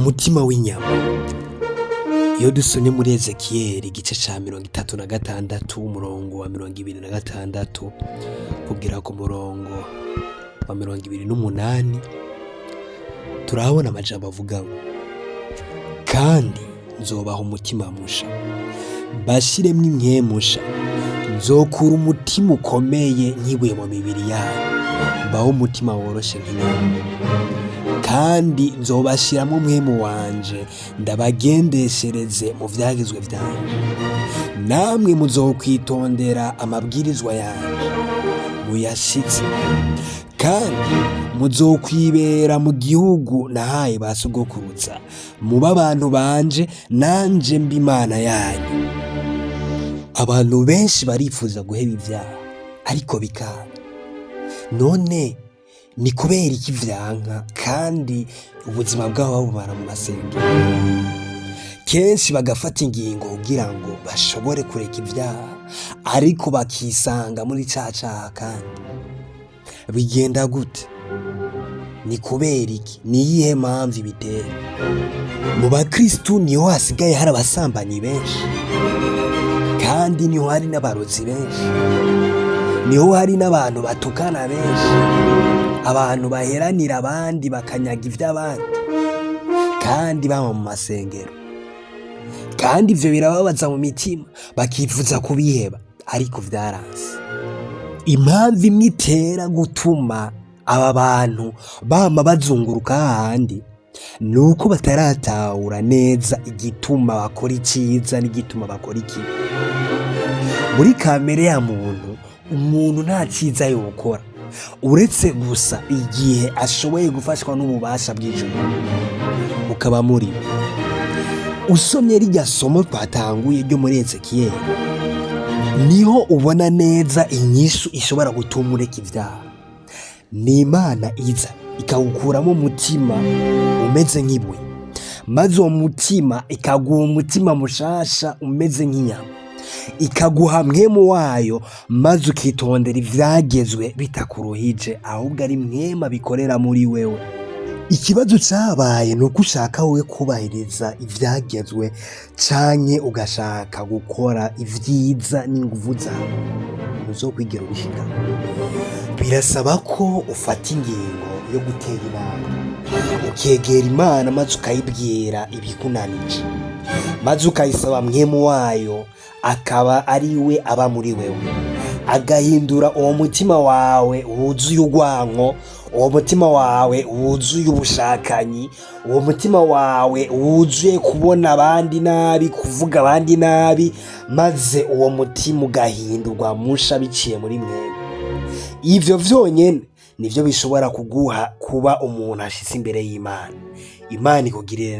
umutima w'inyama. Iyo dusomye muri Ezekiyeli igice ca 36 umurongo wa 26 kugera ku murongo wa 28 turahabona amajambo avuga ngo kandi nzobaha umutima musha mbashiremwo impwemusha, nzokura umutima ukomeye nkibuye mu mibiri yabo, mbaho umutima woroshe nk'inyama, kandi nzobashiramwo umwemu wanje ndabagendeshereze mu vyagizwe vyanje, namwe muzokwitondera amabwirizwa yanje muyashitse, kandi muzokwibera mu gihugu nahaye ba sogokuruza, mube abantu banje nanje mbe Imana yanyu. Abantu benshi barifuza guheba ivyaha ariko bikanga. None ni kubera iki vyanka kandi ubuzima bwabo babumara mu masengero? Kenshi bagafata ingingo kugira ngo bashobore kureka ivyaha ariko bakisanga muri ca caha kandi. Bigenda gute? Ni kubera iki? Ni iyihe mpamvu ibitera? Mu bakristu niho hasigaye hari abasambanyi benshi, kandi niho hari n'abarozi benshi, niho hari n'abantu batukana benshi, abantu baheranira abandi bakanyaga ivy'abandi kandi baba mu masengero, kandi ivyo birababaza mu mitima bakifuza kubiheba ariko vyaranse. Impamvu imwe itera gutuma aba bantu bama bazunguruka hahandi nuko bataratahura neza igituma bakora iciza n'igituma bakora ikibi. Muri kamere ya muntu, umuntu nta ciza yokora uretse gusa igihe ashoboye gufashwa n'ububasha bw'ijuru bukaba muri we. Usomye rirya somo twatanguye ryo muri Ezekiyeli, niho ubona neza inyishu ishobora gutuma ureka ivyaha. Ni Imana iza ikawukuramo umutima umeze nk'ibuye, maze uwo mutima ikaguha umutima mushasha umeze nk'inyama, ikaguha mwemu wayo, maze ukitondera ivyagezwe bitakuruhije, ahubwo ari mwema bikorera muri wewe. Ikibazo cabaye nuko ushaka wowe kubahiriza ivyagezwe canke ugashaka gukora ivyiza n'inguvu zawe, ntuzokwigera ubishika. Birasaba ko ufata ingingo yo gutera inama, ukegera Imana maze ukayibwira ibikunanije, maze ukayisaba mwemu wayo akaba ari we aba muri wewe, agahindura uwo mutima wawe wuzuye urwanko, uwo mutima wawe wuzuye ubushakanyi, uwo mutima wawe wuzuye kubona abandi nabi, kuvuga abandi nabi, maze uwo mutima ugahindurwa musha biciye muri mwebwe. Ivyo vyonyene nivyo bishobora kuguha kuba umuntu ashitse imbere y'Imana. Imana ikugirire